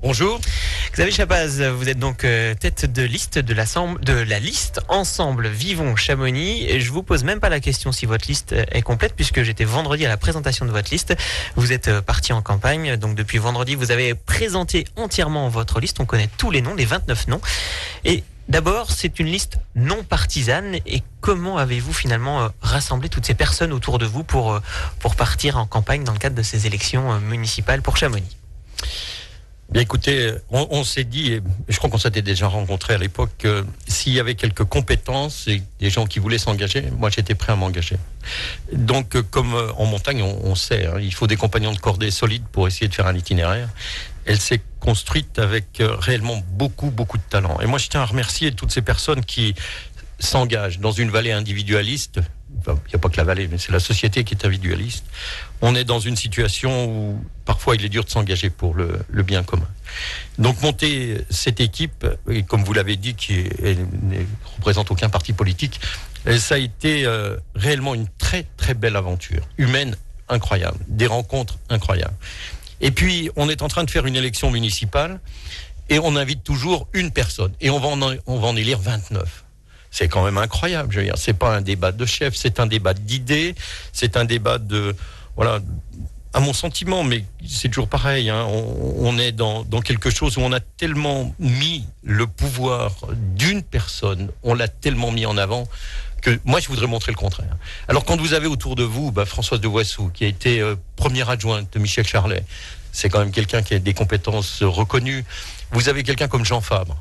Bonjour. Xavier Chapaz, vous êtes donc tête de liste de la liste Ensemble Vivons Chamonix. Et je vous pose même pas la question si votre liste est complète, puisque j'étais vendredi à la présentation de votre liste. Vous êtes parti en campagne, donc depuis vendredi, vous avez présenté entièrement votre liste. On connaît tous les noms, les 29 noms. Et d'abord, c'est une liste non partisane. Et comment avez-vous finalement rassemblé toutes ces personnes autour de vous pour partir en campagne dans le cadre de ces élections municipales pour Chamonix ? Bien écoutez, on s'est dit, et je crois qu'on s'était déjà rencontrés à l'époque, que s'il y avait quelques compétences et des gens qui voulaient s'engager, moi j'étais prêt à m'engager. Donc comme en montagne, on sait, il faut des compagnons de cordée solides pour essayer de faire un itinéraire. Elle s'est construite avec réellement beaucoup de talent. Et moi je tiens à remercier toutes ces personnes qui s'engagent dans une vallée individualiste. Enfin, il n'y a pas que la vallée, mais c'est la société qui est individualiste. On est dans une situation où parfois il est dur de s'engager pour le bien commun. Donc monter cette équipe, et comme vous l'avez dit, qui ne représente aucun parti politique, ça a été réellement une très belle aventure, humaine incroyable, des rencontres incroyables. Et puis on est en train de faire une élection municipale et on invite toujours une personne et on va en élire 29. C'est quand même incroyable, je veux dire. C'est pas un débat de chef, c'est un débat d'idées, c'est un débat de, voilà, à mon sentiment, mais c'est toujours pareil, on est dans quelque chose où on a tellement mis le pouvoir d'une personne, on l'a tellement mis en avant, que moi je voudrais montrer le contraire. Alors quand vous avez autour de vous Françoise de Voissou, qui a été première adjointe de Michel Charlet, c'est quand même quelqu'un qui a des compétences reconnues. Vous avez quelqu'un comme Jean Fabre,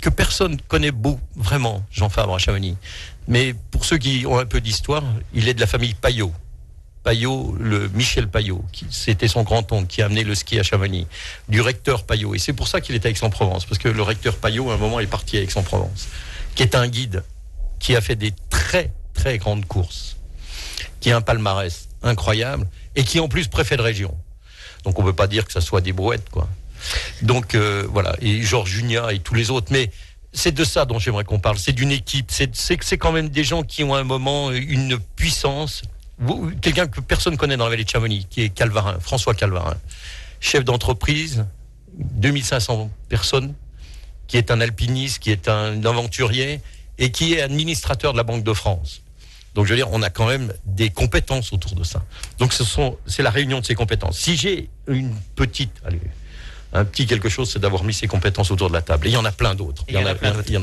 que personne connaît vraiment, Jean Fabre à Chamonix. Mais pour ceux qui ont un peu d'histoire, il est de la famille Payot. Payot, le Michel Payot, c'était son grand-oncle qui a amené le ski à Chamonix, du recteur Payot. Et c'est pour ça qu'il est à Aix-en-Provence, parce que le recteur Payot, à un moment, est parti à Aix-en-Provence, qui est un guide, qui a fait des très grandes courses, qui a un palmarès incroyable, et qui en plus préfet de région. Donc on ne peut pas dire que ça soit des brouettes, quoi. Donc voilà, et Georges Juniat et tous les autres, mais c'est de ça dont j'aimerais qu'on parle, c'est d'une équipe, c'est quand même des gens qui ont à un moment une puissance, quelqu'un que personne connaît dans la vallée de Chamonix, qui est Calvarin, François Calvarin, chef d'entreprise, 2500 personnes, qui est un alpiniste, qui est un aventurier, et qui est administrateur de la Banque de France. Donc je veux dire, on a quand même des compétences autour de ça. Donc c'est la réunion de ces compétences. Si j'ai un petit quelque chose, c'est d'avoir mis ses compétences autour de la table. Et il y en a plein d'autres. Il y en a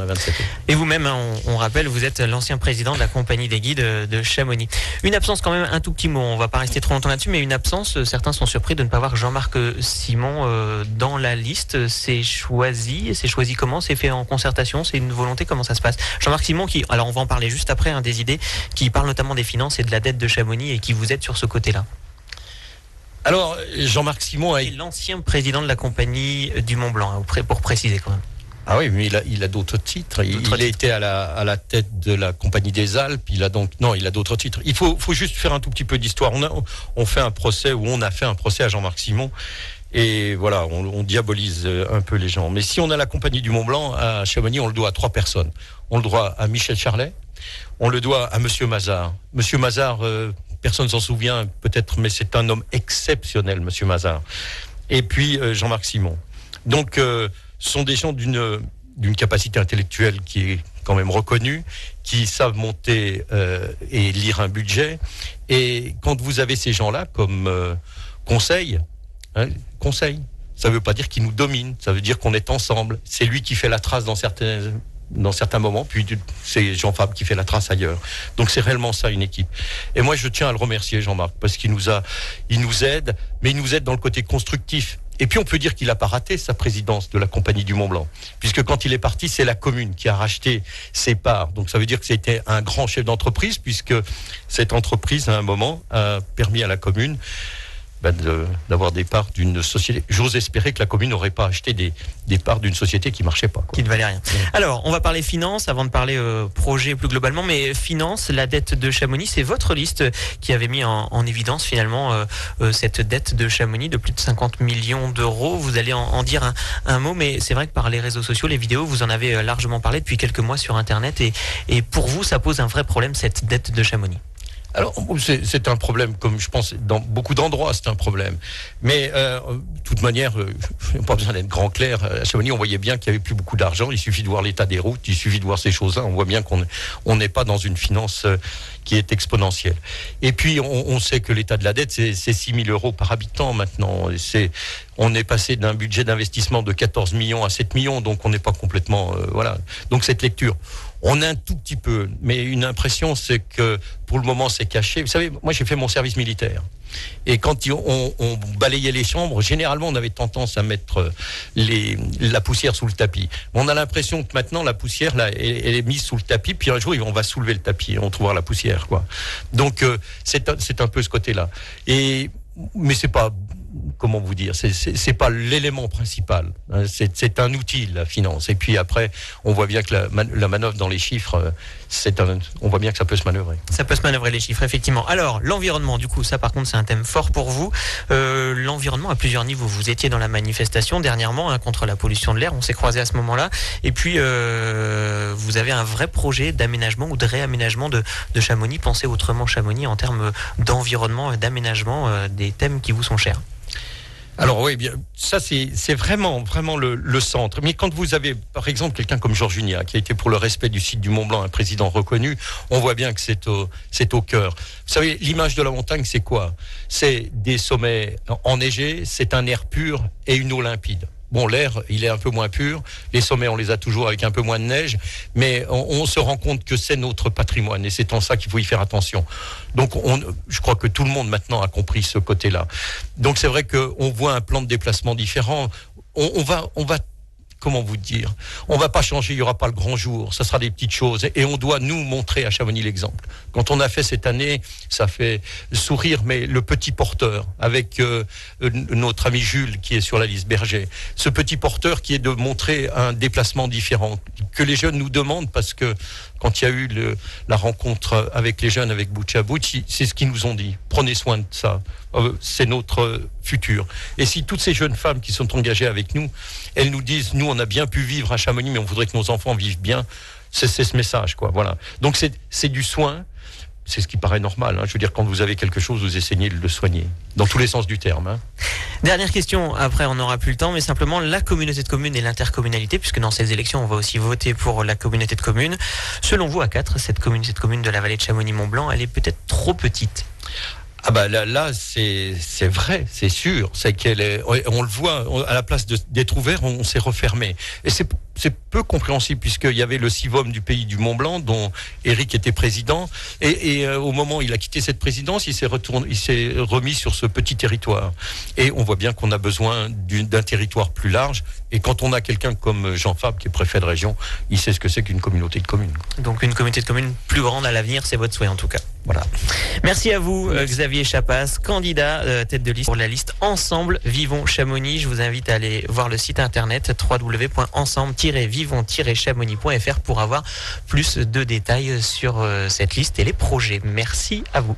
27. Et vous-même, on rappelle, vous êtes l'ancien président de la compagnie des guides de Chamonix. Une absence quand même, un tout petit mot, on va pas rester trop longtemps là-dessus, mais une absence, certains sont surpris de ne pas voir Jean-Marc Simon dans la liste. C'est choisi comment? C'est fait en concertation? C'est une volonté? Comment ça se passe? Jean-Marc Simon qui, alors on va en parler juste après, des idées, qui parle notamment des finances et de la dette de Chamonix et qui vous aide sur ce côté-là. Alors, Jean-Marc Simon est l'ancien président de la compagnie du Mont Blanc, pour préciser quand même. Ah oui, mais il a d'autres titres. Il a été à la tête de la compagnie des Alpes. Il a d'autres titres. Il faut juste faire un tout petit peu d'histoire. On fait un procès, ou on a fait un procès à Jean-Marc Simon. Et voilà, on diabolise un peu les gens. Mais si on a la compagnie du Mont Blanc à Chamonix, on le doit à 3 personnes. On le doit à Michel Charlet. On le doit à Monsieur Mazard. Monsieur Mazard, personne s'en souvient peut-être, mais c'est un homme exceptionnel, Monsieur Mazard. Et puis Jean-Marc Simon. Donc, ce sont des gens d'une capacité intellectuelle qui est quand même reconnue, qui savent monter et lire un budget. Et quand vous avez ces gens-là comme conseil, ça ne veut pas dire qu'ils nous dominent, ça veut dire qu'on est ensemble. C'est lui qui fait la trace dans certains moments, puis c'est Jean Fabre qui fait la trace ailleurs. Donc c'est réellement ça, une équipe. Et moi je tiens à le remercier, Jean-Marc, parce qu'il nous aide, mais il nous aide dans le côté constructif. Et puis on peut dire qu'il n'a pas raté sa présidence de la compagnie du Mont Blanc, puisque quand il est parti, c'est la commune qui a racheté ses parts. Donc ça veut dire que c'était un grand chef d'entreprise, puisque cette entreprise, à un moment, a permis à la commune d'avoir des parts d'une société. J'ose espérer que la commune n'aurait pas acheté des parts d'une société qui marchait pas, quoi. Qui ne valait rien. Alors, on va parler finances avant de parler projet plus globalement, mais finances, la dette de Chamonix, c'est votre liste qui avait mis en évidence finalement cette dette de Chamonix de plus de 50 millions d'euros. Vous allez en dire un mot, mais c'est vrai que par les réseaux sociaux, les vidéos, vous en avez largement parlé depuis quelques mois sur Internet et pour vous, ça pose un vrai problème, cette dette de Chamonix. Alors, c'est un problème, comme je pense, dans beaucoup d'endroits, c'est un problème. Mais, de toute manière, pas besoin d'être grand clair. À Chamonix, on voyait bien qu'il n'y avait plus beaucoup d'argent. Il suffit de voir l'état des routes, il suffit de voir ces choses-là. On voit bien qu'on n'est pas dans une finance qui est exponentielle. Et puis, on sait que l'état de la dette, c'est 6 000 euros par habitant maintenant. On est passé d'un budget d'investissement de 14 millions à 7 millions, donc on n'est pas complètement... voilà. Donc, cette lecture... On a un tout petit peu, mais une impression, c'est que pour le moment, c'est caché. Vous savez, moi, j'ai fait mon service militaire. Et quand on balayait les chambres, généralement, on avait tendance à mettre la poussière sous le tapis. On a l'impression que maintenant, la poussière, là, elle est mise sous le tapis, puis un jour, on va soulever le tapis et on trouvera la poussière, quoi. Donc, c'est un peu ce côté-là. Mais c'est pas... Comment vous dire, c'est pas l'élément principal. C'est un outil, la finance. Et puis après, on voit bien que la manœuvre dans les chiffres, on voit bien que ça peut se manœuvrer. Ça peut se manœuvrer les chiffres, effectivement. Alors, l'environnement, du coup, ça par contre, c'est un thème fort pour vous. L'environnement à plusieurs niveaux. Vous étiez dans la manifestation dernièrement contre la pollution de l'air. On s'est croisés à ce moment-là. Et puis, vous avez un vrai projet d'aménagement ou de réaménagement de Chamonix. Pensez autrement Chamonix en termes d'environnement et d'aménagement des thèmes qui vous sont chers. Alors oui, bien, ça c'est vraiment le centre. Mais quand vous avez, par exemple, quelqu'un comme Georges Juniat, qui a été pour le respect du site du Mont Blanc un président reconnu, on voit bien que c'est au cœur. Vous savez, l'image de la montagne, c'est quoi? C'est des sommets enneigés, c'est un air pur et une eau limpide. Bon, l'air, il est un peu moins pur. Les sommets, on les a toujours avec un peu moins de neige. Mais on se rend compte que c'est notre patrimoine. Et c'est en ça qu'il faut y faire attention. Donc, je crois que tout le monde maintenant a compris ce côté-là. Donc, c'est vrai qu'on voit un plan de déplacement différent. On va comment vous dire, on va pas changer, il y aura pas le grand jour, ça sera des petites choses et on doit nous montrer à Chamonix l'exemple. Quand on a fait cette année, ça fait sourire, mais le petit porteur avec notre ami Jules qui est sur la liste Berger, ce petit porteur qui est de montrer un déplacement différent que les jeunes nous demandent parce que quand il y a eu la rencontre avec les jeunes avec Butch à Butch, c'est ce qu'ils nous ont dit. Prenez soin de ça. C'est notre futur. Et si toutes ces jeunes femmes qui sont engagées avec nous, elles nous disent, nous on a bien pu vivre à Chamonix, mais on voudrait que nos enfants vivent bien, c'est ce message, quoi. Voilà. Donc c'est du soin. C'est ce qui paraît normal. Je veux dire, quand vous avez quelque chose, vous essayez de le soigner. Dans tous les sens du terme. Dernière question, après on n'aura plus le temps, mais simplement la communauté de communes et l'intercommunalité, puisque dans ces élections, on va aussi voter pour la communauté de communes. Selon vous, à 4, cette communauté de communes de la vallée de Chamonix-Mont-Blanc, elle est peut-être trop petite? Ah bah là c'est vrai, c'est sûr. C'est qu'elle est, on le voit, à la place d'être ouvert, on s'est refermé. Et c'est peu compréhensible puisqu'il y avait le CIVOM du pays du Mont-Blanc dont Éric était président et au moment où il a quitté cette présidence, il s'est remis sur ce petit territoire. Et on voit bien qu'on a besoin d'un territoire plus large. Et quand on a quelqu'un comme Jean Fabre qui est préfet de région, il sait ce que c'est qu'une communauté de communes. Donc une communauté de communes plus grande à l'avenir, c'est votre souhait en tout cas. Voilà. Merci à vous, Xavier Chapas, candidat tête de liste pour la liste Ensemble Vivons Chamonix. Je vous invite à aller voir le site internet www.ensemble-vivons-chamonix.fr pour avoir plus de détails sur cette liste et les projets. Merci à vous.